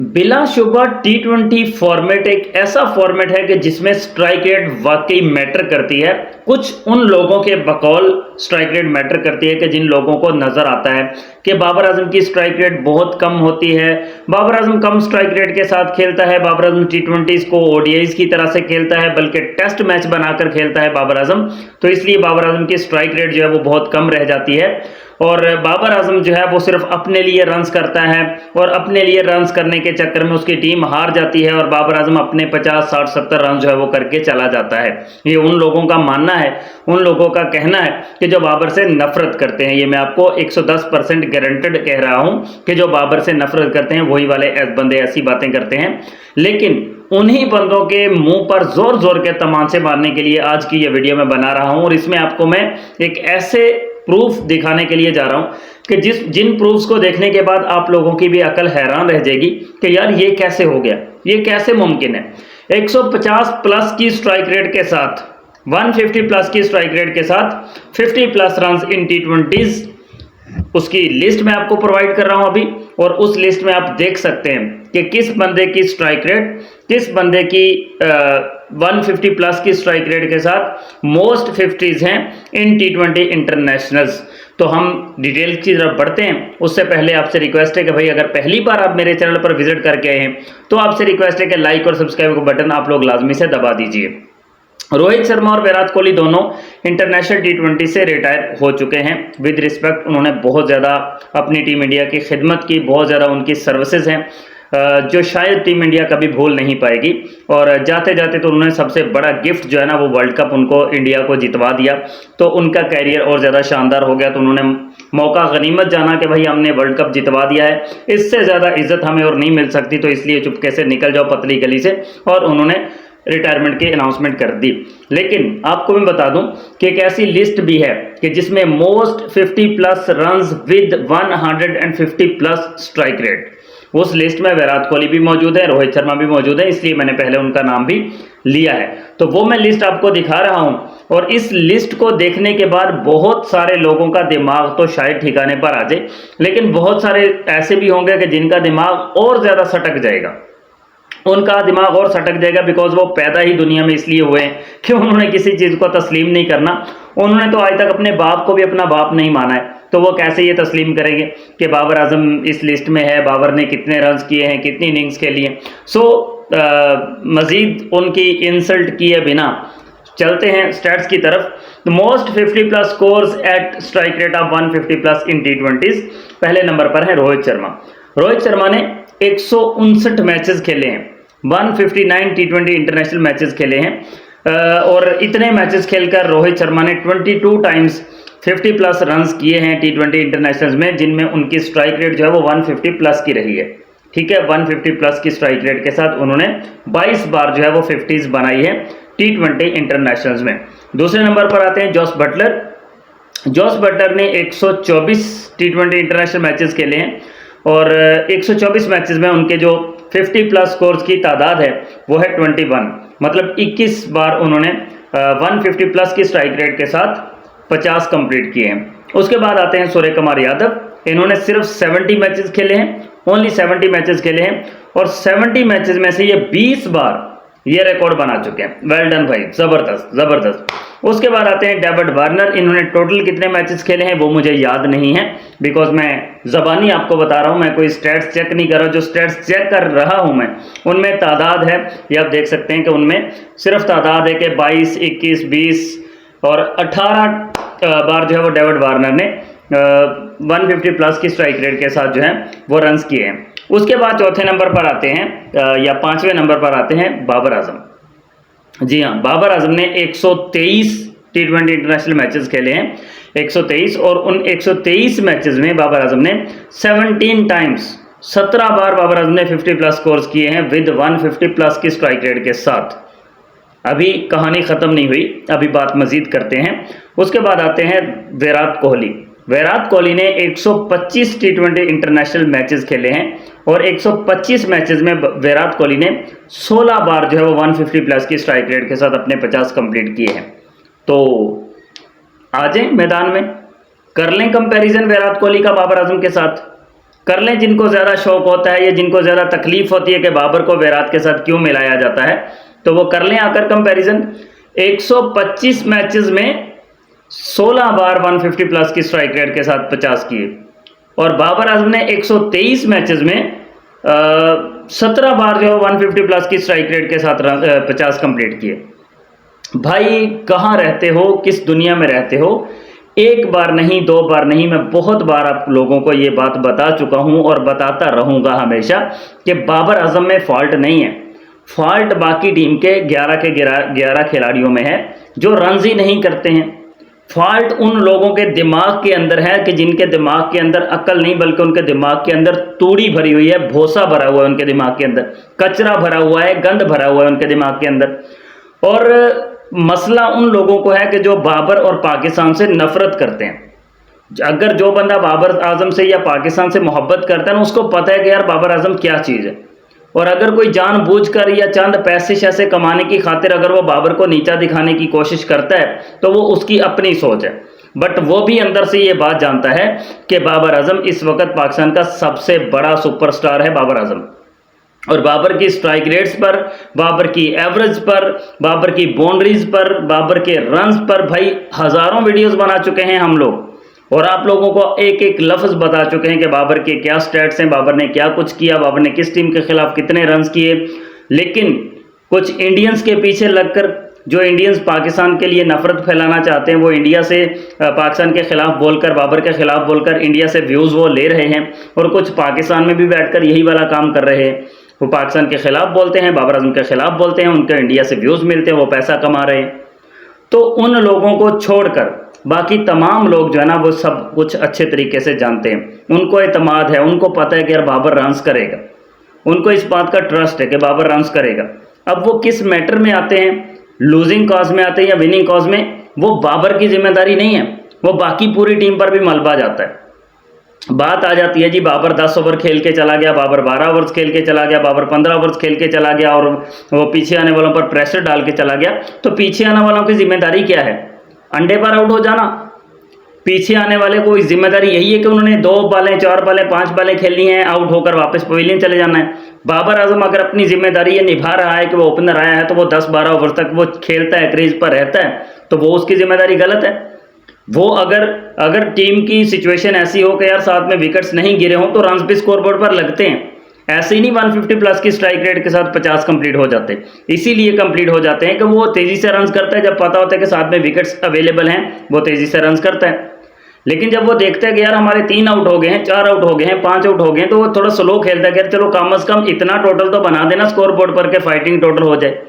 बिलाशुबा टी20 format एक ऐसा format है कि जिसमें स्ट्राइक रेट वाकई मैटर करती है। कुछ उन लोगों के बकौल स्ट्राइक रेट मैटर करती है कि जिन लोगों को नजर आता है कि बाबर आजम की स्ट्राइक रेट बहुत कम होती है, बाबर आजम कम स्ट्राइक रेट के साथ खेलता है, बाबर आजम टी20 को ओडीआईज की तरह से खेलता है बल्कि टेस्ट मैच बनाकर खेलता है बाबर आजम, तो इसलिए बाबर आजम की स्ट्राइक रेट जो है वो बहुत कम रह जाती है और बाबर आजम जो है वो सिर्फ अपने लिए रन्स करता है और अपने लिए रन्स करने के चक्कर में उसकी टीम हार जाती है और बाबर आजम अपने 50, 60, 70 रन जो है वो करके चला जाता है। ये उन लोगों का मानना है, उन लोगों का कहना है कि जो बाबर से नफरत करते हैं। ये मैं आपको 110% गारंटेड कह रहा हूं कि जो बाबर से नफरत करते हैं वही वाले बंदे ऐसी बातें करते हैं। लेकिन उन्हीं बंदों के मुंह पर जोर जोर के तमाचे मारने के लिए आज की ये वीडियो मैं बना रहा हूं और इसमें आपको मैं एक ऐसे प्रूफ दिखाने के लिए जा रहा हूं कि जिन प्रूफ्स को देखने के बाद आप लोगों की भी अकल हैरान रह जाएगी कि यार ये कैसे हो गया, ये कैसे मुमकिन है। 150 प्लस की स्ट्राइक रेट के साथ, 150 प्लस की स्ट्राइक रेट के साथ 50 प्लस रन इन टी20, उसकी लिस्ट मैं आपको प्रोवाइड कर रहा हूं अभी और उस लिस्ट में आप देख सकते हैं कि किस बंदे की स्ट्राइक रेट, किस बंदे की 150 प्लस की स्ट्राइक रेट के साथ मोस्ट 50s हैं इन टी20 इंटरनेशनल्स। तो हम डिटेल की तरफ बढ़ते हैं। उससे पहले आपसे रिक्वेस्ट है कि भाई अगर पहली बार आप मेरे चैनल पर विजिट करके आए हैं तो आपसे रिक्वेस्ट है कि लाइक और सब्सक्राइब का बटन आप लोग लाजमी से दबा दीजिए। रोहित शर्मा और विराट कोहली दोनों इंटरनेशनल टी20 से रिटायर हो चुके हैं। विद रिस्पेक्ट, उन्होंने बहुत ज़्यादा अपनी टीम इंडिया की खिदमत की, बहुत ज़्यादा उनकी सर्विसेज हैं जो शायद टीम इंडिया कभी भूल नहीं पाएगी। और जाते जाते तो उन्होंने सबसे बड़ा गिफ्ट जो है ना वो वर्ल्ड कप उनको इंडिया को जितवा दिया, तो उनका कैरियर और ज़्यादा शानदार हो गया। तो उन्होंने मौका गनीमत जाना कि भाई हमने वर्ल्ड कप जितवा दिया है, इससे ज़्यादा इज्जत हमें और नहीं मिल सकती, तो इसलिए चुपके से निकल जाओ पतली गली से, और उन्होंने रिटायरमेंट की अनाउंसमेंट कर दी। लेकिन आपको मैं बता दूं कि एक ऐसी लिस्ट भी है कि जिसमें most 50 plus runs with 150 plus strike rate, उस लिस्ट में विराट कोहली भी मौजूद है, रोहित शर्मा भी मौजूद है, इसलिए मैंने पहले उनका नाम भी लिया है। तो वो मैं लिस्ट आपको दिखा रहा हूं और इस लिस्ट को देखने के बाद बहुत सारे लोगों का दिमाग तो शायद ठिकाने पर आ जाए, लेकिन बहुत सारे ऐसे भी होंगे कि जिनका दिमाग और ज्यादा सटक जाएगा, उनका दिमाग और सटक जाएगा, बिकॉज वो पैदा ही दुनिया में इसलिए हुए हैं कि उन्होंने किसी चीज को तस्लीम नहीं करना। उन्होंने तो आज तक अपने बाप को भी अपना बाप नहीं माना है, तो वो कैसे ये तस्लीम करेंगे कि बाबर आजम इस लिस्ट में है, बाबर ने कितने रन किए हैं, कितनी इनिंग्स खेली हैं। सो मजीद उनकी इंसल्ट किए बिना चलते हैं स्टैट्स की तरफ। Most 50 plus scores at strike rate of 150 plus in टी20। पहले नंबर पर है रोहित शर्मा। रोहित शर्मा ने 159 मैचेस खेले हैं, 159 टी20 इंटरनेशनल मैचेस खेले हैं और इतने मैचेस खेलकर रोहित शर्मा ने 22 टाइम्स 50 प्लस रन्स किए हैं टी20 इंटरनेशनल्स में, जिनमें उनकी स्ट्राइक रेट जो है वो 150 प्लस की रही है। ठीक है, 150 प्लस की स्ट्राइक रेट के साथ उन्होंने 22 बार जो है वो 50s बनाई है टी20 इंटरनेशनल्स में। दूसरे नंबर पर आते हैं जॉस बटलर। जॉस बटलर ने 124 टी20 इंटरनेशनल मैचेस खेले हैं और 124 मैचेस में उनके जो 50 प्लस स्कोर्स की तादाद है वो है 21, मतलब 21 बार उन्होंने 150 प्लस की स्ट्राइक रेट के साथ 50 कंप्लीट किए हैं। उसके बाद आते हैं सूर्य कुमार यादव। इन्होंने सिर्फ 70 मैचेस खेले हैं, ओनली 70 मैचेस खेले हैं और 70 मैचेस में से ये 20 बार ये रिकॉर्ड बना चुके हैं। वेल डन भाई, जबरदस्त जबरदस्त। उसके बाद आते हैं डेविड वार्नर। इन्होंने टोटल कितने मैचेस खेले हैं वो मुझे याद नहीं है, बिकॉज मैं जबानी आपको बता रहा हूं, मैं कोई स्टैट्स चेक नहीं कर रहा हूं। जो स्टैट्स चेक कर रहा हूं मैं, उनमें तादाद है, ये आप देख सकते हैं कि उनमें सिर्फ तादाद है कि 22, 21, 20 और 18 बार जो है वो डेविड वार्नर ने 150 प्लस की स्ट्राइक रेट के साथ जो है वो रन्स किए हैं। उसके बाद चौथे नंबर पर आते हैं या पांचवें नंबर पर आते हैं बाबर आजम। जी हाँ, बाबर आजम ने 123 टी20 इंटरनेशनल मैचेस खेले हैं, 123, और उन 123 मैचेस में बाबर आजम ने 17 टाइम्स, 17 बार बाबर आजम ने 50 प्लस स्कोर्स किए हैं विद 150 प्लस की स्ट्राइक रेट के साथ। अभी कहानी खत्म नहीं हुई, अभी बात मजीद करते हैं। उसके बाद आते हैं विराट कोहली। विराट कोहली ने 125 टी20 इंटरनेशनल मैचेस खेले हैं और 125 मैचेस में विराट कोहली ने 16 बार जो है वो 150 प्लस की स्ट्राइक रेट के साथ अपने 50 कंप्लीट किए हैं। तो आ जाएं मैदान में, कर लें कंपैरिजन विराट कोहली का बाबर आजम के साथ। कर लें जिनको ज़्यादा शौक होता है या जिनको ज़्यादा तकलीफ होती है कि बाबर को विराट के साथ क्यों मिलाया जाता है, तो वो कर लें आकर कंपैरिजन। 125 मैचेस में 16 बार 150 प्लस की स्ट्राइक रेट के साथ 50 किए, और बाबर आजम ने 123 मैचेस में 17 बार जो 150 प्लस की स्ट्राइक रेट के साथ 50 कंप्लीट किए। भाई कहाँ रहते हो, किस दुनिया में रहते हो? एक बार नहीं, दो बार नहीं, मैं बहुत बार आप लोगों को ये बात बता चुका हूं और बताता रहूंगा हमेशा कि बाबर आजम में फॉल्ट नहीं है। फॉल्ट बाकी टीम के 11 के 11 खिलाड़ियों में है जो रन ही नहीं करते हैं। फॉल्ट उन लोगों के दिमाग के अंदर है कि जिनके दिमाग के अंदर अक्ल नहीं, बल्कि उनके दिमाग के अंदर तूड़ी भरी हुई है, भोसा भरा हुआ है उनके दिमाग के अंदर, कचरा भरा हुआ है, गंद भरा हुआ है उनके दिमाग के अंदर। और मसला उन लोगों को है कि जो बाबर और पाकिस्तान से नफरत करते हैं। अगर जो बंदा बाबर आजम से या पाकिस्तान से मोहब्बत करता है ना, उसको पता है कि यार बाबर आजम क्या चीज़ है। और अगर कोई जानबूझकर या चंद पैसे शैसे कमाने की खातिर अगर वो बाबर को नीचा दिखाने की कोशिश करता है तो वो उसकी अपनी सोच है, बट वो भी अंदर से ये बात जानता है कि बाबर आजम इस वक्त पाकिस्तान का सबसे बड़ा सुपरस्टार है बाबर आजम। और बाबर की स्ट्राइक रेट्स पर, बाबर की एवरेज पर, बाबर की बाउंड्रीज पर, बाबर के रन्स पर भाई हज़ारों वीडियोस बना चुके हैं हम लोग, और आप लोगों को एक एक लफ्ज़ बता चुके हैं कि बाबर के क्या स्टैट्स हैं, बाबर ने क्या कुछ किया, बाबर ने किस टीम के खिलाफ कितने रन्स किए। लेकिन कुछ इंडियंस के पीछे लगकर, जो इंडियंस पाकिस्तान के लिए नफरत फैलाना चाहते हैं, वो इंडिया से पाकिस्तान के खिलाफ बोलकर, बाबर के खिलाफ बोलकर इंडिया से व्यूज़ वो ले रहे हैं, और कुछ पाकिस्तान में भी बैठकर यही वाला काम कर रहे हैं। वो पाकिस्तान के खिलाफ बोलते हैं, बाबर आजम के खिलाफ बोलते हैं, उनके इंडिया से व्यूज़ मिलते हैं, वो पैसा कमा रहे हैं। तो उन लोगों को छोड़कर बाकी तमाम लोग जो है ना, वो सब कुछ अच्छे तरीके से जानते हैं, उनको एतमाद है, उनको पता है कि यार बाबर रन्स करेगा, उनको इस बात का ट्रस्ट है कि बाबर रन्स करेगा। अब वो किस मैटर में आते हैं, लूजिंग कॉज में आते हैं या विनिंग कॉज में, वो बाबर की जिम्मेदारी नहीं है, वो बाकी पूरी टीम पर भी मलबा जाता है। बात आ जाती है जी बाबर 10 ओवर खेल के चला गया, बाबर 12 ओवर्स खेल के चला गया, बाबर 15 ओवर्स खेल के चला गया, और वो पीछे आने वालों पर प्रेशर डाल के चला गया। तो पीछे आने वालों की जिम्मेदारी क्या है? अंडे पर आउट हो जाना। पीछे आने वाले को जिम्मेदारी यही है कि उन्होंने 2 बालें, 4 बालें, 5 बालें खेलनी है, आउट होकर वापस पवेलियन चले जाना है। बाबर आजम अगर अपनी जिम्मेदारी ये निभा रहा है कि वो ओपनर आया है तो वो 10-12 ओवर तक वो खेलता है, क्रीज पर रहता है, तो वो उसकी जिम्मेदारी गलत है। वो अगर टीम की सिचुएशन ऐसी हो कि यार साथ में विकेट्स नहीं गिरे हों तो रन्स भी स्कोरबोर्ड पर लगते हैं। ऐसे ही नहीं 150 प्लस की स्ट्राइक रेट के साथ 50 कंप्लीट हो जाते हैं। इसीलिए कंप्लीट हो जाते हैं कि वो तेज़ी से रन्स करता है, जब पता होता है कि साथ में विकेट्स अवेलेबल हैं वो तेज़ी से रन्स करता है। लेकिन जब वो देखता है कि यार हमारे 3 आउट हो गए हैं, 4 आउट हो गए हैं, 5 आउट हो गए हैं, तो वो थोड़ा स्लो खेलता है कि यार चलो कम अज़ कम इतना टोटल तो बना देना स्कोरबोर्ड पर के फाइटिंग टोटल हो जाए।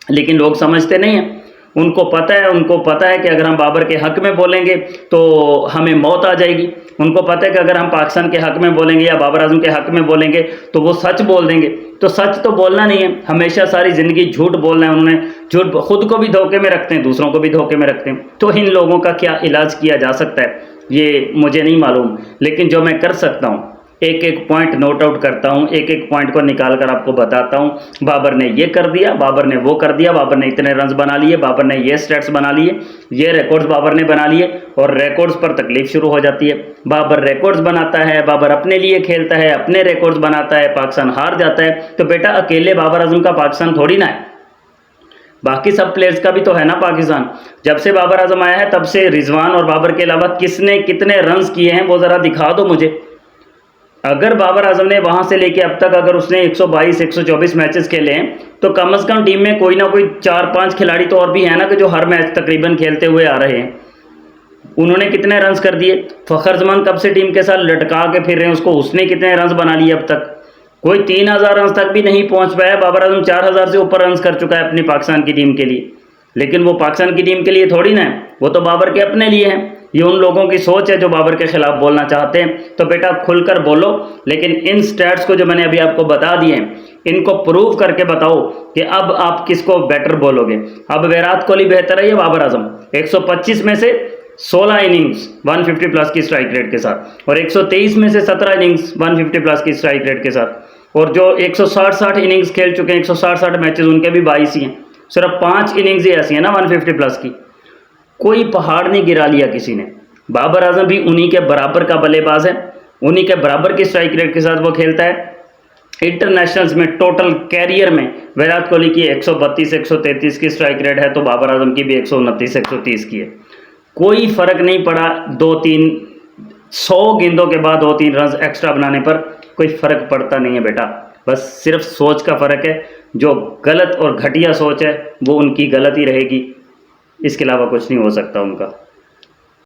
लेकिन लोग समझते नहीं हैं। उनको पता है कि अगर हम बाबर के हक में बोलेंगे तो हमें मौत आ जाएगी। उनको पता है कि अगर हम पाकिस्तान के हक में बोलेंगे या बाबर आजम के हक में बोलेंगे तो वो सच बोल देंगे। तो सच तो बोलना नहीं है, हमेशा सारी ज़िंदगी झूठ बोलना है उन्होंने। झूठ खुद को भी धोखे में रखते हैं, दूसरों को भी धोखे में रखते हैं। तो इन लोगों का क्या इलाज किया जा सकता है ये मुझे नहीं मालूम, लेकिन जो मैं कर सकता हूँ एक एक पॉइंट नोट आउट करता हूँ, एक एक पॉइंट को निकाल कर आपको बताता हूँ। बाबर ने ये कर दिया, बाबर ने वो कर दिया, बाबर ने इतने रन्स बना लिए, बाबर ने ये स्टैट्स बना लिए, ये रिकॉर्ड्स बाबर ने बना लिए, और रिकॉर्ड्स पर तकलीफ शुरू हो जाती है। बाबर रिकॉर्ड्स बनाता है, बाबर अपने लिए खेलता है, अपने रिकॉर्ड्स बनाता है, पाकिस्तान हार जाता है। तो बेटा अकेले बाबर आजम का पाकिस्तान थोड़ी ना है, बाकी सब प्लेयर्स का भी तो है ना पाकिस्तान। जब से बाबर आजम आया है तब से रिजवान और बाबर के अलावा किसने कितने रन्स किए हैं वो ज़रा दिखा दो मुझे। अगर बाबर आजम ने वहां से लेके अब तक अगर उसने 122-124 मैचेस खेले हैं तो कम से कम टीम में कोई ना कोई 4-5 खिलाड़ी तो और भी है ना कि जो हर मैच तकरीबन खेलते हुए आ रहे हैं। उन्होंने कितने रन्स कर दिए? फ़खर जमान कब से टीम के साथ लटका के फिर रहे हैं उसको, उसने कितने रन्स बना लिए अब तक? कोई 3000 रन्स तक भी नहीं पहुंच पाया। बाबर आजम 4000 से ऊपर रन्स कर चुका है अपनी पाकिस्तान की टीम के लिए। लेकिन वो पाकिस्तान की टीम के लिए थोड़ी ना है, वो तो बाबर के अपने लिए है। ये उन लोगों की सोच है जो बाबर के खिलाफ बोलना चाहते हैं। तो बेटा खुलकर बोलो, लेकिन इन स्टैट्स को जो मैंने अभी आपको बता दिए हैं इनको प्रूव करके बताओ कि अब आप किसको बेटर बोलोगे। अब विराट कोहली बेहतर है या बाबर आजम? 125 में से 16 इनिंग्स 150 प्लस की स्ट्राइक रेट के साथ, और 123 में से 17 इनिंग्स 150 प्लस की स्ट्राइक रेट के साथ, और जो 160 इनिंग्स खेल चुके हैं, 160 मैचेस, उनके भी 22 ही हैं। सिर्फ 5 इनिंग्स ही ऐसी है ना 150 प्लस की। कोई पहाड़ नहीं गिरा लिया किसी ने। बाबर आजम भी उन्हीं के बराबर का बल्लेबाज है, उन्हीं के बराबर की स्ट्राइक रेट के साथ वो खेलता है। इंटरनेशनल्स में टोटल कैरियर में विराट कोहली की 132 133 की स्ट्राइक रेट है, तो बाबर आजम की भी 129 130 की है। कोई फर्क नहीं पड़ा, 2-3 100 गेंदों के बाद 2-3 रन एक्स्ट्रा बनाने पर कोई फर्क पड़ता नहीं है बेटा, बस सिर्फ सोच का फर्क है। जो गलत और घटिया सोच है वो उनकी गलती रहेगी, इसके अलावा कुछ नहीं हो सकता उनका।